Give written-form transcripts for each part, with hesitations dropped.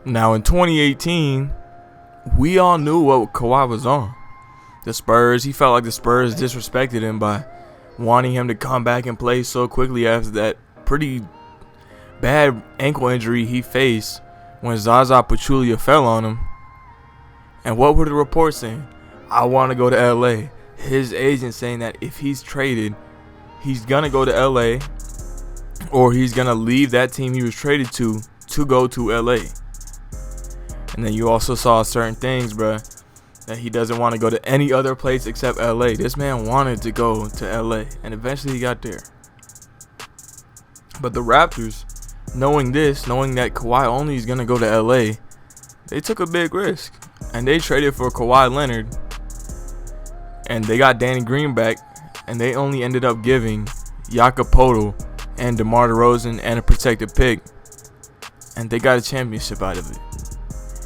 Now in 2018, we all knew what Kawhi was on. The Spurs, he felt like the Spurs disrespected him by wanting him to come back and play so quickly after that pretty bad ankle injury he faced when Zaza Pachulia fell on him. And what were the reports saying? I want to go to LA. His agent saying that if he's traded, he's going to go to LA, or he's going to leave that team he was traded to go to LA. And then you also saw certain things, bruh, that he doesn't want to go to any other place except LA. This man wanted to go to LA, and eventually he got there. But the Raptors, knowing that Kawhi only is going to go to LA, they took a big risk. And they traded for Kawhi Leonard, and they got Danny Green back, and they only ended up giving Jakob Poeltl and DeMar DeRozan and a protected pick, and they got a championship out of it.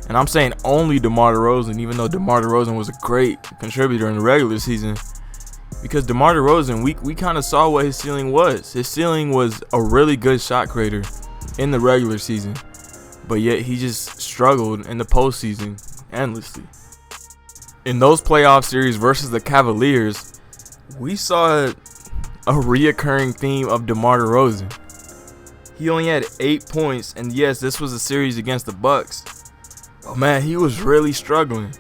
And I'm saying only DeMar DeRozan, even though DeMar DeRozan was a great contributor in the regular season, because DeMar DeRozan, we kind of saw what his ceiling was. His ceiling was a really good shot creator in the regular season, but yet he just struggled in the postseason endlessly. In those playoff series versus the Cavaliers, we saw a reoccurring theme of DeMar DeRozan. He only had 8 points, and yes, this was a series against the Bucks. But man, he was really struggling.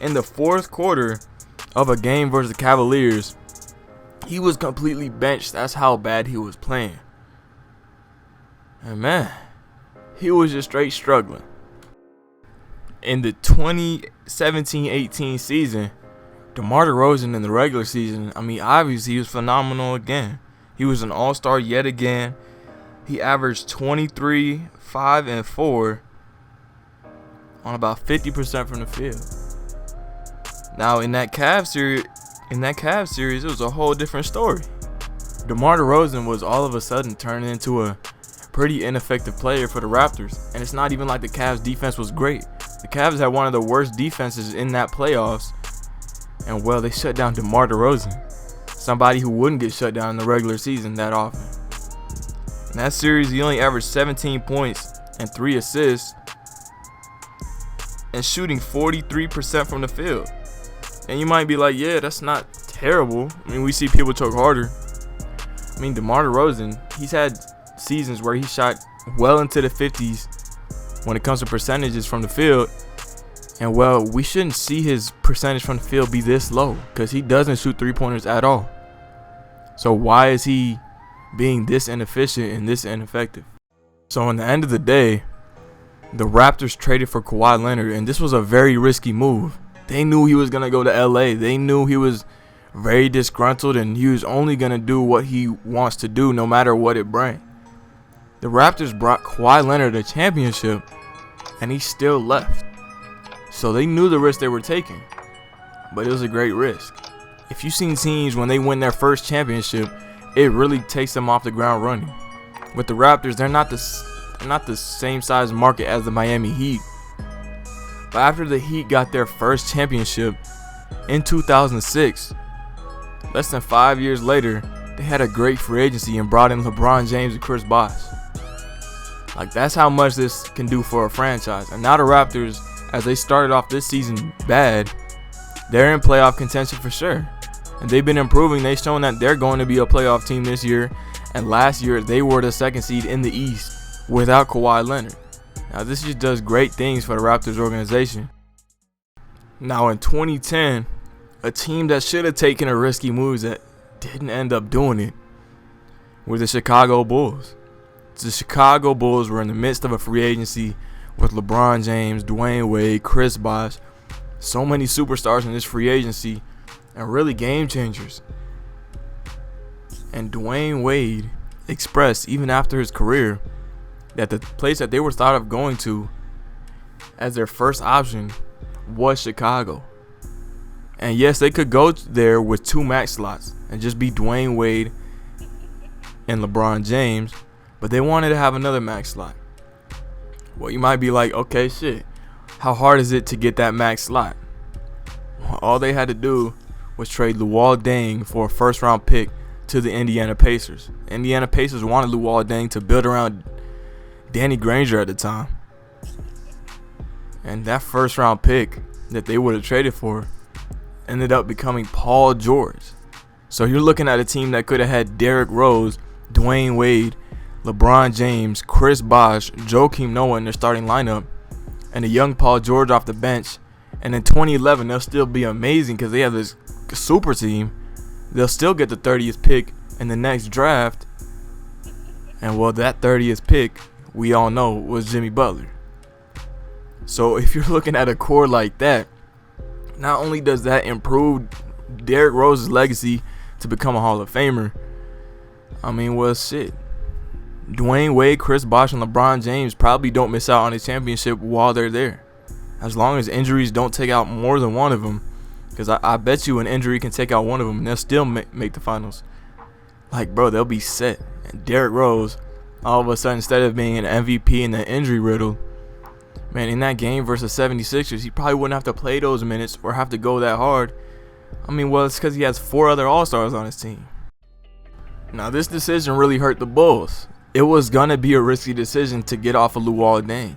In the fourth quarter of a game versus the Cavaliers, he was completely benched. That's how bad he was playing. And man, he was just straight struggling. In the 2017-18 season, DeMar DeRozan in the regular season, obviously he was phenomenal again. He was an all-star yet again. He averaged 23, 5, and 4 on about 50% from the field. Now in that Cavs series, it was a whole different story. DeMar DeRozan was all of a sudden turning into a pretty ineffective player for the Raptors, and it's not even like the Cavs defense was great. The Cavs had one of the worst defenses in that playoffs, and well, they shut down DeMar DeRozan, somebody who wouldn't get shut down in the regular season that often. In that series, he only averaged 17 points and 3 assists, and shooting 43% from the field. And you might be like, yeah, that's not terrible. We see people choke harder. DeMar DeRozan, he's had seasons where he shot well into the 50s when it comes to percentages from the field. And well, we shouldn't see his percentage from the field be this low, because he doesn't shoot three-pointers at all. So why is he being this inefficient and this ineffective? So in the end of the day, the Raptors traded for Kawhi Leonard, and this was a very risky move. They knew he was going to go to LA. They knew he was very disgruntled, and he was only going to do what he wants to do no matter what it brings. The Raptors brought Kawhi Leonard a championship, and he still left. So they knew the risk they were taking, but it was a great risk. If you've seen teams when they win their first championship, it really takes them off the ground running. With the Raptors, they're not the same size market as the Miami Heat. But after the Heat got their first championship in 2006, less than 5 years later, they had a great free agency and brought in LeBron James and Chris Bosh. That's how much this can do for a franchise. And now the Raptors, as they started off this season bad, they're in playoff contention for sure. And they've been improving. They've shown that they're going to be a playoff team this year. And last year, they were the second seed in the East without Kawhi Leonard. Now, this just does great things for the Raptors organization. Now, in 2010, a team that should have taken a risky move that didn't end up doing it were the Chicago Bulls. The Chicago Bulls were in the midst of a free agency with LeBron James, Dwayne Wade, Chris Bosh, so many superstars in this free agency, and really game changers. And Dwayne Wade expressed, even after his career, that the place that they were thought of going to as their first option was Chicago. And yes, they could go there with 2 max slots and just be Dwayne Wade and LeBron James, but they wanted to have another max slot. Well, you might be like, okay, shit, how hard is it to get that max slot? Well, all they had to do was trade Luol Deng for a first-round pick to the Indiana Pacers. Indiana Pacers wanted Luol Deng to build around Danny Granger at the time. And that first round pick that they would have traded for ended up becoming Paul George. So you're looking at a team that could have had Derrick Rose, Dwayne Wade, LeBron James, Chris Bosh, Joakim Noah in their starting lineup, and a young Paul George off the bench. And in 2011, they'll still be amazing because they have this super team. They'll still get the 30th pick in the next draft. And well, that 30th pick, we all know, was Jimmy Butler. So if you're looking at a core like that, not only does that improve Derrick Rose's legacy to become a Hall of Famer, I mean, well, shit. Dwayne Wade, Chris Bosh, and LeBron James probably don't miss out on a championship while they're there. As long as injuries don't take out more than one of them. Because I bet you an injury can take out one of them and they'll still make the finals. Like, bro, they'll be set. And Derrick Rose, all of a sudden, instead of being an MVP and an injury riddle, man, in that game versus 76ers, he probably wouldn't have to play those minutes or have to go that hard. I mean, well, it's because he has 4 other All-Stars on his team. Now, this decision really hurt the Bulls. It was going to be a risky decision to get off of Luol Deng.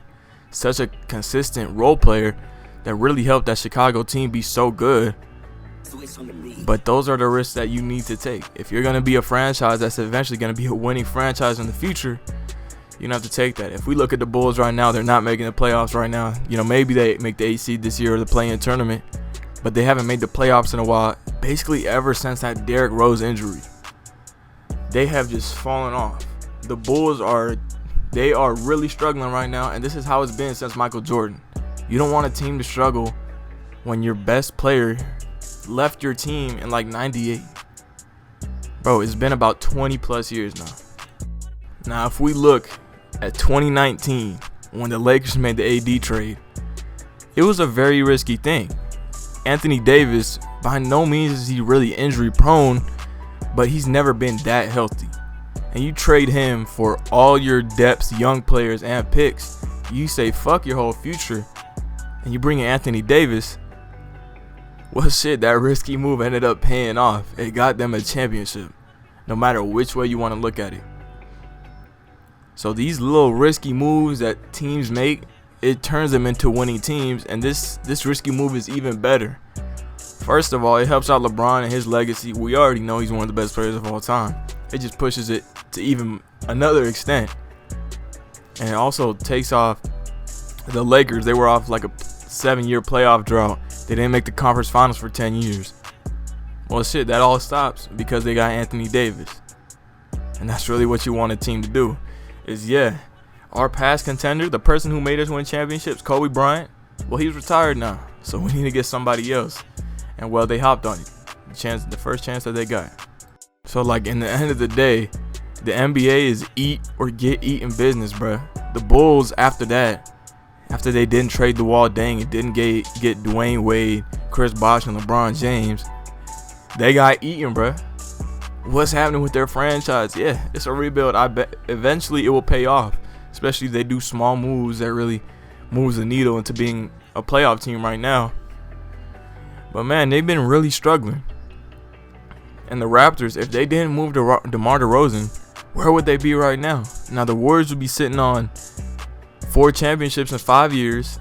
Such a consistent role player that really helped that Chicago team be so good. But those are the risks that you need to take. If you're going to be a franchise that's eventually going to be a winning franchise in the future, you have to take that. If we look at the Bulls right now, they're not making the playoffs right now. You know, maybe they make the 8th seed this year or the play-in tournament, but they haven't made the playoffs in a while, basically ever since that Derrick Rose injury. They have just fallen off. The Bulls are really struggling right now, and this is how it's been since Michael Jordan. You don't want a team to struggle when your best player left your team in like 98. Bro, it's been about 20 plus years now. Now, if we look at 2019, when the Lakers made the AD trade, it was a very risky thing. Anthony Davis, by no means is he really injury prone, but he's never been that healthy. And you trade him for all your depths, young players, and picks. You say fuck your whole future, and you bring in Anthony Davis. Well, shit, that risky move ended up paying off. It got them a championship, no matter which way you want to look at it. So these little risky moves that teams make, it turns them into winning teams, and this risky move is even better. First of all, it helps out LeBron and his legacy. We already know he's one of the best players of all time. It just pushes it to even another extent. And it also takes off the Lakers. They were off like a 7-year playoff drought. They didn't make the conference finals for 10 years. Well, shit, that all stops because they got Anthony Davis. And that's really what you want a team to do. Is, yeah, our past contender, the person who made us win championships, Kobe Bryant, well, he's retired now. So we need to get somebody else. And, well, they hopped on it. The first chance that they got. So, like, in the end of the day, the NBA is eat or get eaten business, bro. The Bulls, after that, after they didn't trade Luol Deng and didn't get Dwayne Wade, Chris Bosh, and LeBron James, they got eaten, bro. What's happening with their franchise? Yeah, it's a rebuild. I bet eventually it will pay off, especially if they do small moves that really moves the needle into being a playoff team right now. But, man, they've been really struggling. And the Raptors, if they didn't move DeMar DeRozan, where would they be right now? Now, the Warriors would be sitting on 4 championships in 5 years,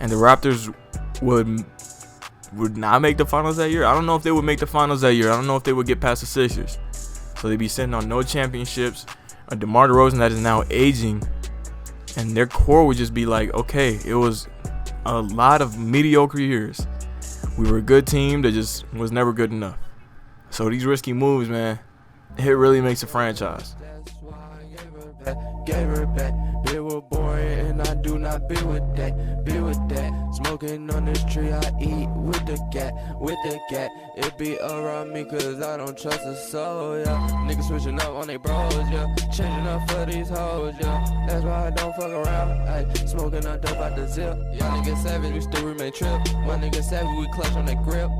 and the Raptors would not make the finals that year. I don't know if they would make the finals that year. I don't know if they would get past the Sixers. So they'd be sitting on no championships. A DeMar DeRozan that is now aging, and their core would just be like, okay, it was a lot of mediocre years. We were a good team that just was never good enough. So these risky moves, man, it really makes a franchise. Gave her back, they were boring and I do not be with that, smoking on this tree I eat with the cat, it be around me cause I don't trust a soul, yeah, niggas switching up on they bros, yeah, changing up for these hoes, yeah, that's why I don't fuck around, ayy, smoking on dope out the zip, y'all niggas savage, we still remain trip, my niggas savage, we clutch on that grip.